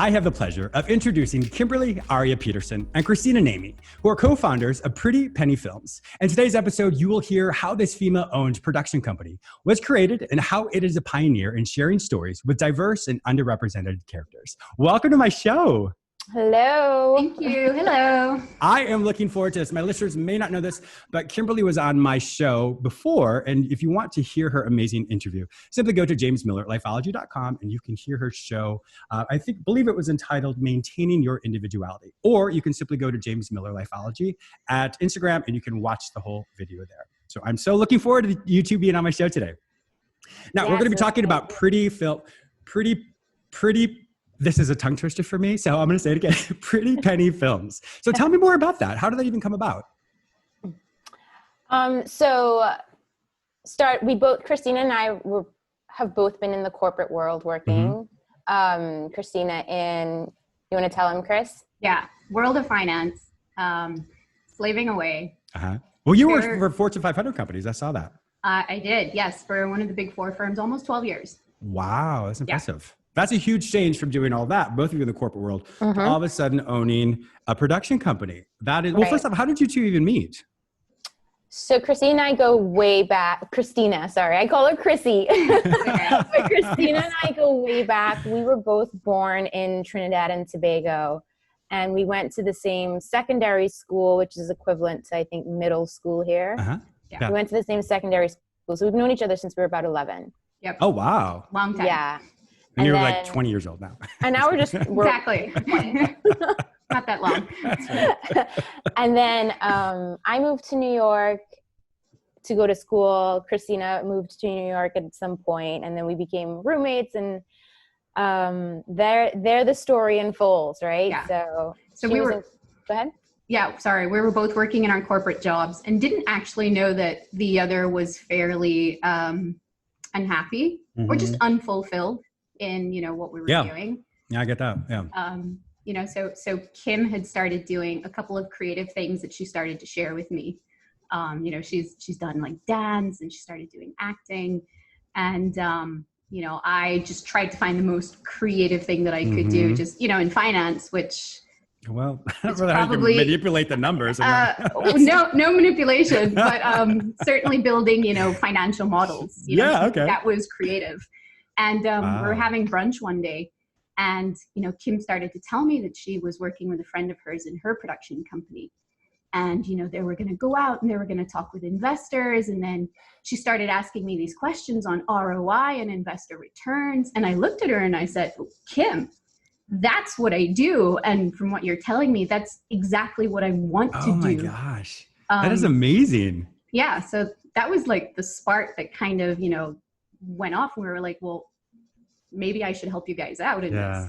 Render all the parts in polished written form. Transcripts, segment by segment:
I have the pleasure of introducing Kimberley Aria Peterson and Christina Naime, who are co-founders of Pretty Penny Films. In today's episode, you will hear how this female-owned production company was created and how it is a pioneer in sharing stories with diverse and underrepresented characters. Welcome to my show. Hello. Thank you. Hello. I am looking forward to this. My listeners may not know this, but Kimberley was on my show before. And if you want to hear her amazing interview, simply go to jamesmillerlifeology.com and you can hear her show. I believe it was entitled Maintaining Your Individuality. Or you can simply go to James Miller Lifeology at Instagram and you can watch the whole video there. So I'm so looking forward to you two being on my show today. Now, we're going to be talking about this is a tongue twister for me, so I'm going to say it again. Pretty Penny Films. So tell me more about that. How did that even come about? Christina and I have both been in the corporate world working. Mm-hmm. Christina you want to tell him, Chris? Yeah, world of finance, slaving away. Uh-huh. Well, you worked for Fortune 500 companies. I saw that. I did, yes, for one of the big four firms, almost 12 years. Wow, that's impressive. Yeah. That's a huge change from doing all that, both of you in the corporate world, mm-hmm. to all of a sudden owning a production company. That is, well, first off, how did you two even meet? So Christina and I go way back. Christina, sorry, I call her Chrissy. But Christina and I go way back. We were both born in Trinidad and Tobago, and we went to the same secondary school, which is equivalent to, I think, middle school here. Uh-huh. Yeah. We went to the same secondary school. So we've known each other since we were about 11. Yep. Oh, wow. Long time. Yeah. And you're like 20 years old now. And now we're exactly. Not that long. That's right. And then I moved to New York to go to school. Christina moved to New York at some point, and then we became roommates. And there the story unfolds, right? Yeah. So we were. Go ahead. Yeah, sorry. We were both working in our corporate jobs and didn't actually know that the other was fairly unhappy or just unfulfilled in, what we were doing. Yeah, I get that. Yeah. So Kim had started doing a couple of creative things that she started to share with me. She's done like dance and she started doing acting. And, I just tried to find the most creative thing that I could do just, in finance, which... Well, I don't really have to manipulate the numbers. No manipulation, but certainly building, financial models. Okay. That was creative. And we were having brunch one day, and Kim started to tell me that she was working with a friend of hers in her production company, and they were going to go out and they were going to talk with investors, and then she started asking me these questions on ROI and investor returns, and I looked at her and I said, Kim, that's what I do, and from what you're telling me, that's exactly what I want to do. Oh my gosh, that is amazing. Yeah, so that was like the spark that kind of went off. We were like, well, maybe I should help you guys out in this.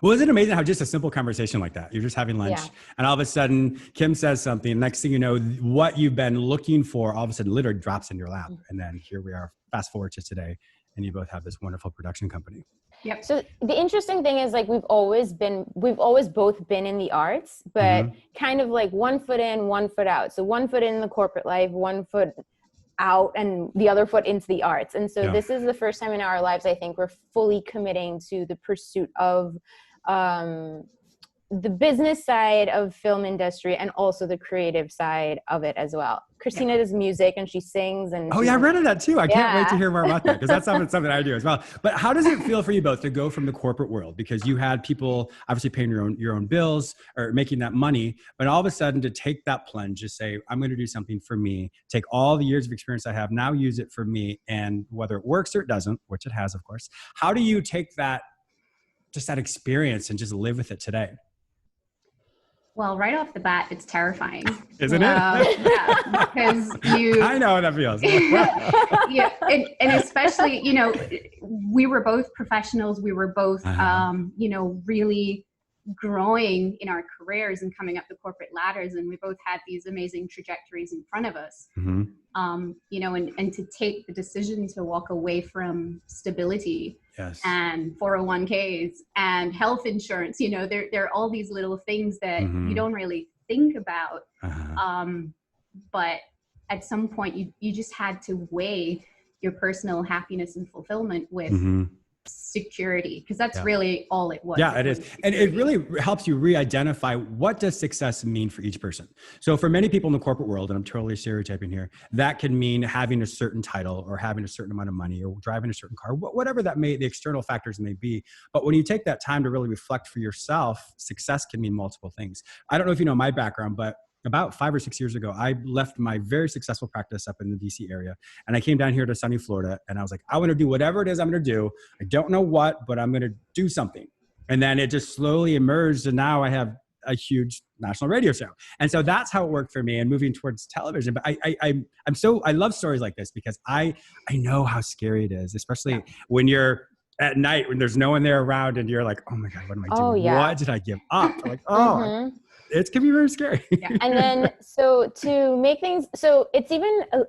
Well, isn't it amazing how just a simple conversation like that, you're just having lunch and all of a sudden Kim says something, next thing you know, what you've been looking for all of a sudden literally drops in your lap. And then here we are, fast forward to today, and you both have this wonderful production company. Yep. So the interesting thing is, like, we've always both been in the arts, but kind of like one foot in, one foot out. So one foot in the corporate life, one foot out, and the other foot into the arts. And so this is the first time in our lives, I think, we're fully committing to the pursuit of the business side of film industry and also the creative side of it as well. Christina does music and she sings. And I read of that too. I can't wait to hear more about that, because that's something I do as well. But how does it feel for you both to go from the corporate world? Because you had people obviously paying your own bills or making that money, but all of a sudden to take that plunge, just say, I'm going to do something for me, take all the years of experience I have, now use it for me. And whether it works or it doesn't, which it has, of course, how do you take that experience and just live with it today? Well, right off the bat, it's terrifying. Isn't it? Yeah, because I know how that feels. Yeah, and especially, we were both professionals. We were both, really growing in our careers and coming up the corporate ladders, and we both had these amazing trajectories in front of us. And to take the decision to walk away from stability and 401ks and health insurance, there are all these little things that you don't really think about. But at some point you just had to weigh your personal happiness and fulfillment with security, because that's really all it was. Yeah, it is. And it really helps you re-identify what does success mean for each person. So for many people in the corporate world, and I'm totally stereotyping here, that can mean having a certain title or having a certain amount of money or driving a certain car, whatever that the external factors may be. But when you take that time to really reflect for yourself, success can mean multiple things. I don't know if you know my background, but about 5 or 6 years ago, I left my very successful practice up in the DC area. And I came down here to sunny Florida. And I was like, I want to do whatever it is I'm going to do. I don't know what, but I'm going to do something. And then it just slowly emerged. And now I have a huge national radio show. And so that's how it worked for me and moving towards television. But I love stories like this because I know how scary it is, especially when you're at night, when there's no one there around and you're like, oh my God, what am I doing? Oh, yeah. What did I give up? Like, oh, it can be very scary. Yeah. And then, so to make things, so it's even a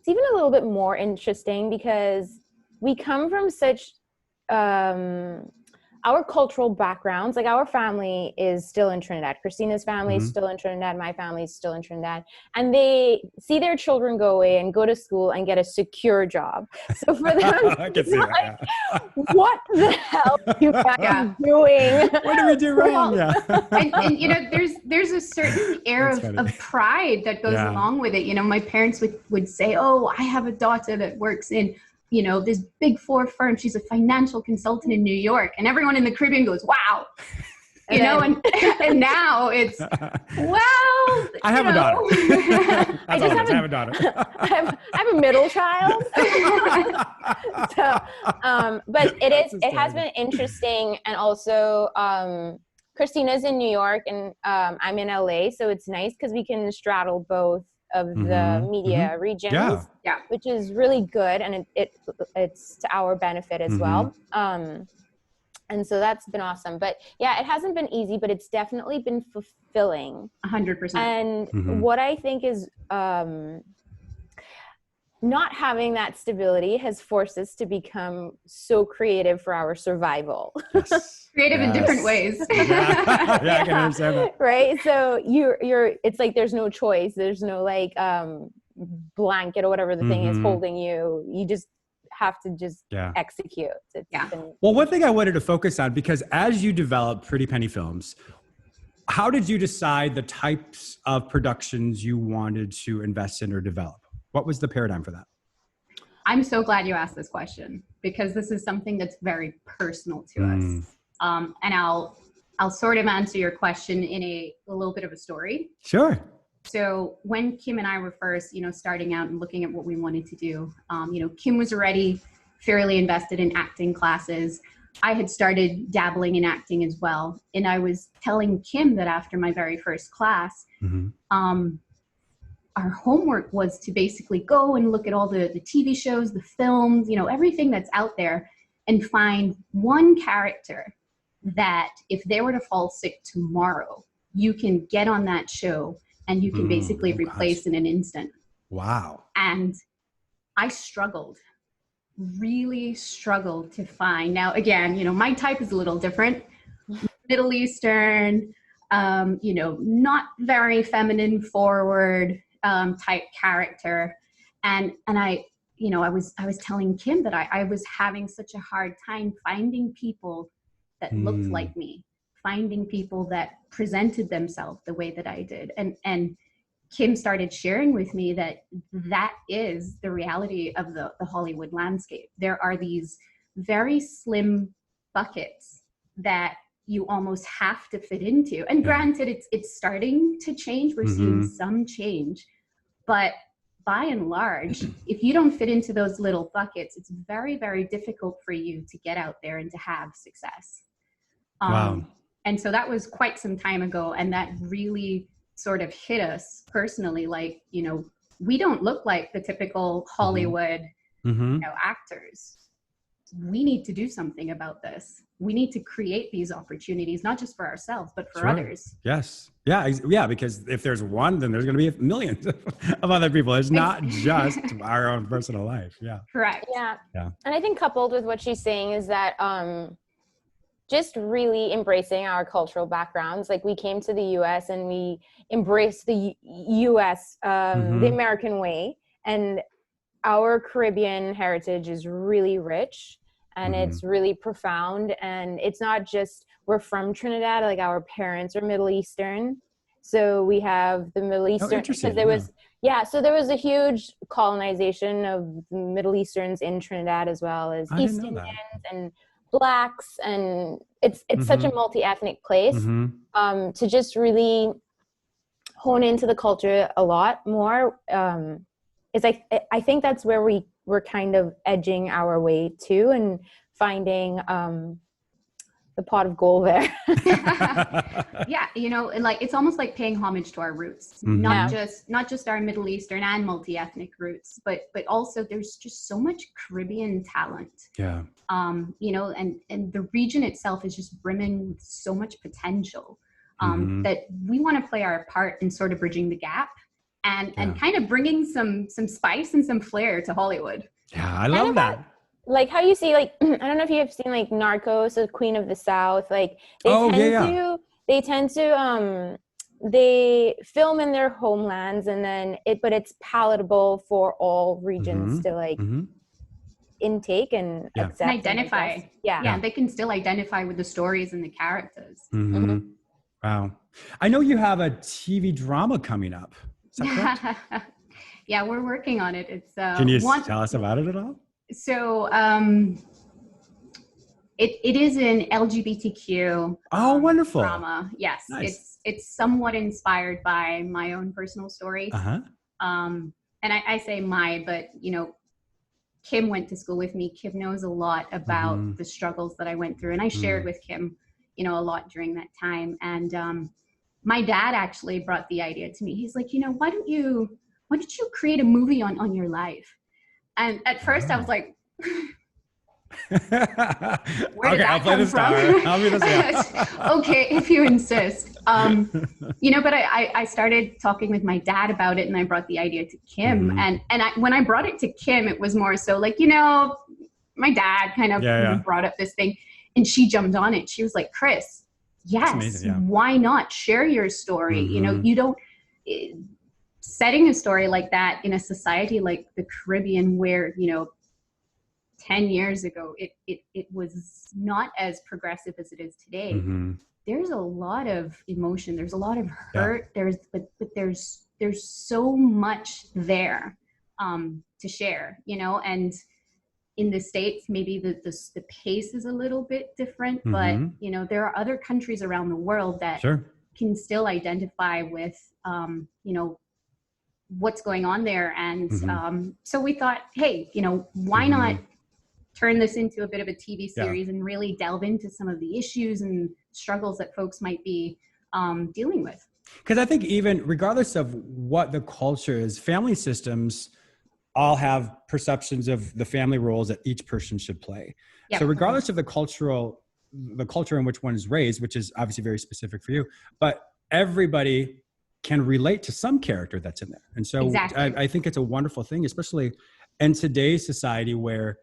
little bit more interesting because we come from such, our cultural backgrounds, like our family is still in Trinidad. Christina's family is still in Trinidad. My family is still in Trinidad. And they see their children go away and go to school and get a secure job. So for them, it's like, what the hell are you guys doing? What did we do wrong? Yeah. And you know, there's a certain air of pride that goes along with it. You know, my parents would say, oh, I have a daughter that works in, you know, this big 4 firm. She's a financial consultant in New York. And everyone in the Caribbean goes, wow. You know, and now it's, well, I have a daughter. I have a daughter. I have a middle child. So, but it has been interesting. And also, Christina's in New York and I'm in LA. So it's nice because we can straddle both of the media regions, which is really good, and it's to our benefit as well. And so that's been awesome. But yeah, it hasn't been easy, but it's definitely been fulfilling. 100%. And what I think is not having that stability has forced us to become so creative for our survival. Yes. Creative in different ways. I can understand that. Right. So you're it's like there's no choice. There's no like blanket or whatever the thing is holding you. You just have to just execute. Well, one thing I wanted to focus on, because as you develop Pretty Penny Films, how did you decide the types of productions you wanted to invest in or develop? What was the paradigm for that? I'm so glad you asked this question because this is something that's very personal to us. And I'll sort of answer your question in a little bit of a story. Sure. So when Kim and I were first, you know, starting out and looking at what we wanted to do, you know, Kim was already fairly invested in acting classes. I had started dabbling in acting as well. And I was telling Kim that after my very first class, our homework was to basically go and look at all the TV shows, the films, you know, everything that's out there and find one character that if they were to fall sick tomorrow, you can get on that show and you can basically replace in an instant. Wow. And I struggled, really struggled to find. Now, again, you know, my type is a little different. Middle Eastern, you know, not very feminine forward type character. And I, you know, I was telling Kim that I was having such a hard time finding people that looked like me, finding people that presented themselves the way that I did. And Kim started sharing with me that that is the reality of the Hollywood landscape. There are these very slim buckets that you almost have to fit into. And granted, it's starting to change. We're seeing some change, but by and large, if you don't fit into those little buckets, it's very, very difficult for you to get out there and to have success. Wow. And so that was quite some time ago. And that really sort of hit us personally. Like, you know, we don't look like the typical Hollywood, you know, actors. We need to do something about this. We need to create these opportunities, not just for ourselves, but for others. Yes. Yeah. Because if there's one, then there's going to be millions of other people. It's not just our own personal life. Yeah. Correct. Yeah. And I think coupled with what she's saying is that, just really embracing our cultural backgrounds. Like we came to the US and we embraced the US, the American way. And our Caribbean heritage is really rich. and it's really profound. And it's not just we're from Trinidad, like our parents are Middle Eastern. So we have the Middle Eastern, because there was, so there was a huge colonization of the Middle Easterns in Trinidad, as well as East Indians and Blacks. And it's such a multi-ethnic place. To just really hone into the culture a lot more, it's like, I think that's where we're kind of edging our way to, and finding the pot of gold there. Yeah, and like it's almost like paying homage to our roots, not just our Middle Eastern and multi-ethnic roots, but also there's just so much Caribbean talent. Yeah. And the region itself is just brimming with so much potential, that we want to play our part in sort of bridging the gap and kind of bringing some spice and some flair to Hollywood. Yeah, I love that. Like how you see, like, I don't know if you have seen like Narcos or Queen of the South, like they tend to they film in their homelands, and then but it's palatable for all regions to like intake and accept and identify. And they can still identify with the stories and the characters. Wow. I know you have a TV drama coming up. Is that correct? Yeah, we're working on it. It's can you tell us about it at all? So it is an LGBTQ wonderful drama. Yes, nice. It's somewhat inspired by my own personal story. And I say my, but Kim went to school with me. Kim knows a lot about the struggles that I went through, and I shared with Kim, a lot during that time. And my dad actually brought the idea to me. He's like, why don't you create a movie on your life? And at first I was like, where did that come from? I'll be the Okay, if you insist. But I started talking with my dad about it, and I brought the idea to Kim. And when I brought it to Kim, it was more so like, my dad kind of brought up this thing, and she jumped on it. She was like, Chris, yes, why not share your story? You don't, setting a story like that in a society like the Caribbean, where 10 years ago it was not as progressive as it is today. There's a lot of emotion, there's a lot of hurt, there's so much there to share, and in the States maybe the pace is a little bit different, but there are other countries around the world that can still identify with what's going on there. And so we thought, hey, why not turn this into a bit of a TV series and really delve into some of the issues and struggles that folks might be dealing with. Because I think even regardless of what the culture is, family systems all have perceptions of the family roles that each person should play. So regardless of the culture in which one is raised, which is obviously very specific for you, but everybody can relate to some character that's in there. And so I think it's a wonderful thing, especially in today's society where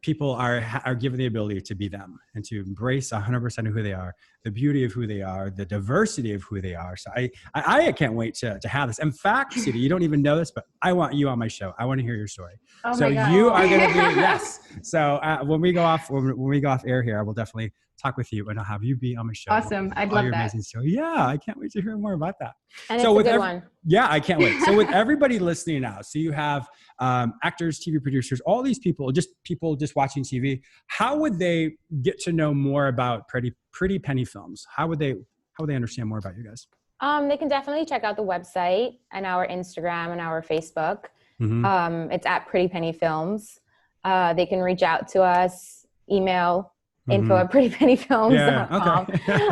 people are given the ability to be them and to embrace 100% of who they are, the beauty of who they are, the diversity of who they are. So I can't wait to have this. In fact, Sita, you don't even know this, but I want you on my show. I want to hear your story. Oh so my God. You are going to be, yes. So when we go off air here, I will definitely talk with you and I'll have you be on my show. Awesome. I'd love that. Amazing story. Yeah, I can't wait to hear more about that. And so it's a good one. Yeah, I can't wait. So with everybody listening now, so you have actors, TV producers, all these people just watching TV. How would they get to know more about Pretty Penny Films? How would they understand more about you guys? They can definitely check out the website and our Instagram and our Facebook. It's at Pretty Penny Films. They can reach out to us, email info@prettypennyfilms.com.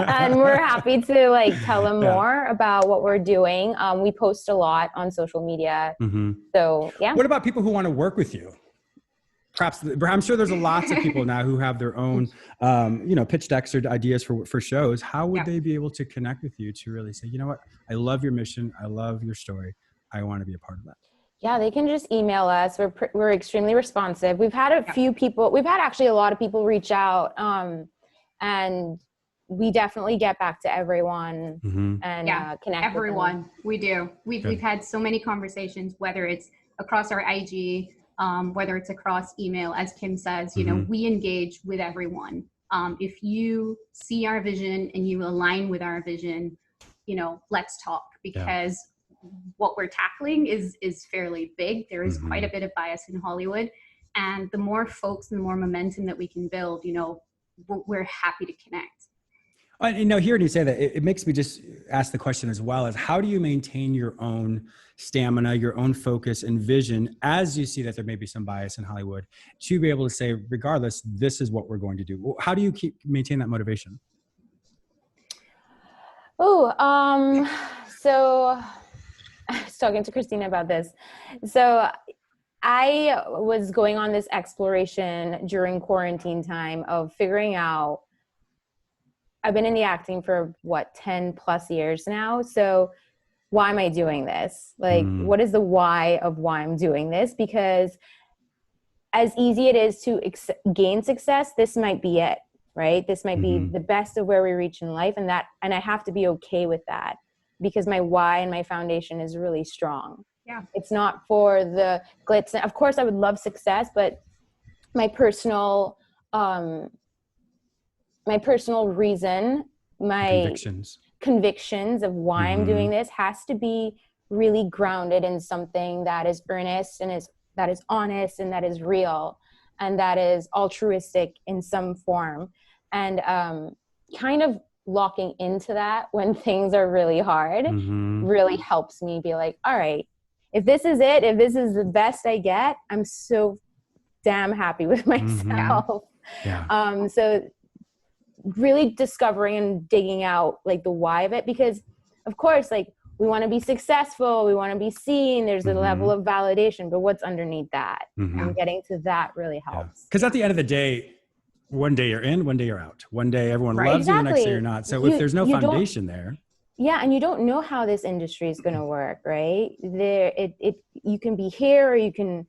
And we're happy to tell them more about what we're doing. We post a lot on social media. So What about people who want to work with you? Perhaps I'm sure there's lots of people now who have their own, pitch decks or ideas for shows. How would they be able to connect with you to really say, you know what, I love your mission, I love your story, I want to be a part of that? Yeah, they can just email us. We're extremely responsive. We've had actually a lot of people reach out, and we definitely get back to everyone and connect everyone. with them. We do. We've had so many conversations, whether it's across our IG, whether it's across email, as Kim says, you know, we engage with everyone. If you see our vision and you align with our vision, you know, let's talk, because what we're tackling is fairly big. There is quite a bit of bias in Hollywood, and the more folks and the more momentum that we can build, you know, we're happy to connect. You know, hearing you say that, it makes me just ask the question as well, as how do you maintain your own stamina, your own focus and vision as you see that there may be some bias in Hollywood, to be able to say, regardless, this is what we're going to do? How do you maintain that motivation? So I was talking to Christina about this. So I was going on this exploration during quarantine time of figuring out, I've been in the acting for 10 plus years now. So why am I doing this? Like, what is the why of why I'm doing this? Because as easy it is to gain success, this might be it, right? This might be the best of where we reach in life. And I have to be okay with that, because my why and my foundation is really strong. Yeah. It's not for the glitz. Of course I would love success, but my personal reason, my convictions of why I'm doing this has to be really grounded in something that is earnest and that is honest and that is real and that is altruistic in some form. And kind of locking into that when things are really hard really helps me be like, all right, if this is it, if this is the best I get, I'm so damn happy with myself. So really discovering and digging out like the why of it, because of course, like, we want to be successful, we want to be seen, there's a level of validation, but what's underneath that? And getting to that really helps. Because at the end of the day, one day you're in, one day you're out. One day everyone loves you, the next day you're not. So if there's no foundation there. Yeah, and you don't know how this industry is going to work, right? You can be here or you can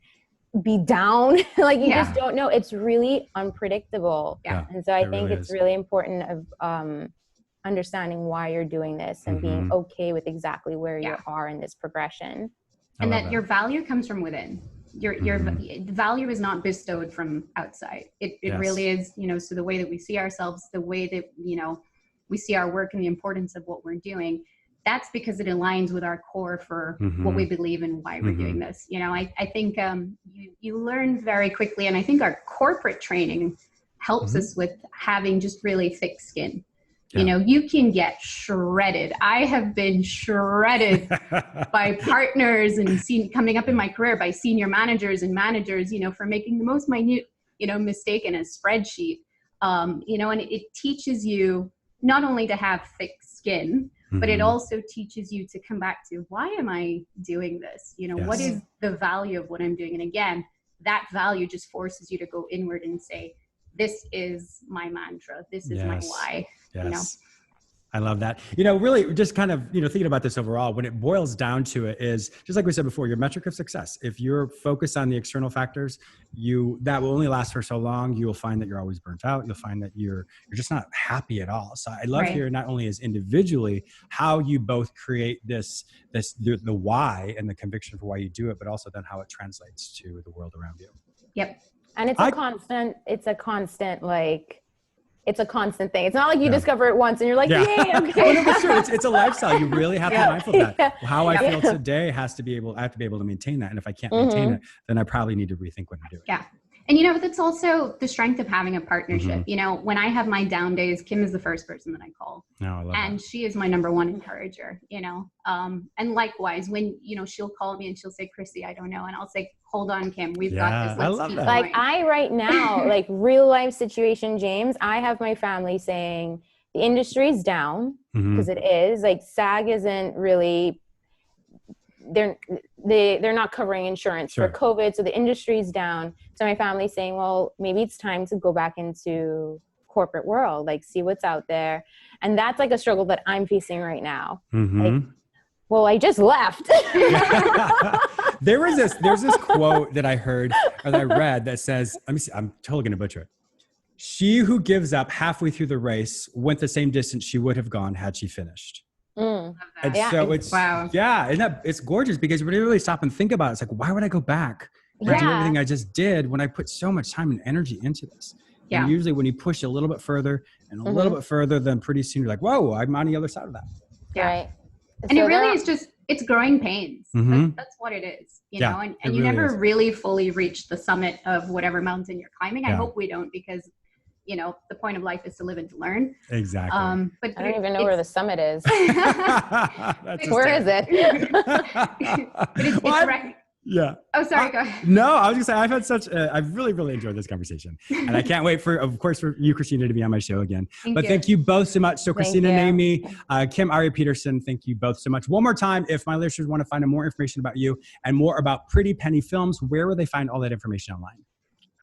be down. Like, you just don't know. It's really unpredictable. And so I think it's really important of understanding why you're doing this and being okay with exactly where you are in this progression. And that your value comes from within. Your value is not bestowed from outside. It really is, you know, so the way that we see ourselves, the way that, you know, we see our work and the importance of what we're doing, that's because it aligns with our core for what we believe and why we're doing this. You know, I think you learn very quickly, and I think our corporate training helps us with having just really thick skin. You know, you can get shredded. I have been shredded by partners and coming up in my career by senior managers and managers, you know, for making the most minute, you know, mistake in a spreadsheet. You know, and it teaches you not only to have thick skin, but it also teaches you to come back to, why am I doing this? You know, what is the value of what I'm doing? And again, that value just forces you to go inward and say, this is my mantra. This is my why. You know? I love that. You know, really just kind of, you know, thinking about this overall, when it boils down to it is, just like we said before, your metric of success. If you're focused on the external factors, that will only last for so long. You will find that you're always burnt out. You'll find that you're just not happy at all. So I love hearing not only as individually, how you both create the why and the conviction for why you do it, but also then how it translates to the world around you. Yep. And it's a constant thing. It's not like you discover it once and you're like, yay, okay. No, but sure. It's a lifestyle. You really have to be mindful of that. How I feel today I have to be able to maintain that. And if I can't maintain it, then I probably need to rethink what I'm doing. Yeah. And, you know, that's also the strength of having a partnership. You know, when I have my down days, Kim is the first person that I call. Oh, I love and that. She is my number one encourager, you know. And likewise, when, you know, she'll call me and she'll say, Chrissy, I don't know. And I'll say, hold on, Kim, we've got this. Let's keep going. Like, right now, like, real life situation, James, I have my family saying the industry's down, because it is. Like, SAG isn't really, they're not covering insurance for COVID, so the industry's down. So my family's saying, well, maybe it's time to go back into corporate world, like, see what's out there. And that's like a struggle that I'm facing right now. Like, well, I just left. There's this quote that I heard or that I read that says, let me see, I'm totally going to butcher it. She who gives up halfway through the race went the same distance she would have gone had she finished. And so it's, it's gorgeous, because when you really stop and think about it, it's like, why would I go back or do everything I just did when I put so much time and energy into this. Yeah. And usually when you push a little bit further and a little bit further, then pretty soon you're like, whoa, I'm on the other side of that. Yeah. Right. And it really is just, it's growing pains. That's what it is, you know, and you really never really fully reach the summit of whatever mountain you're climbing. I hope we don't, because, you know, the point of life is to live and to learn. Exactly. But I don't even know where the summit is. Where is it? Yeah. Oh, sorry. Go ahead. No, I was gonna say I've had I've really, really enjoyed this conversation, and I can't wait of course, for you, Christina, to be on my show again. Thank you both so much. So, Christina Naime, Kim Aria Peterson, thank you both so much. One more time, if my listeners want to find out more information about you and more about Pretty Penny Films, where will they find all that information online?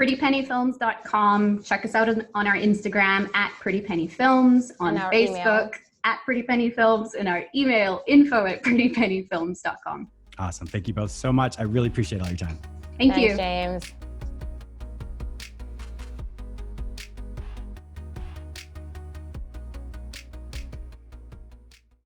prettypennyfilms.com. Check us out on our Instagram at prettypennyfilms, on Facebook at prettypennyfilms, and our email info@prettypennyfilms.com. Awesome. Thank you both so much. I really appreciate all your time. Thank you. James.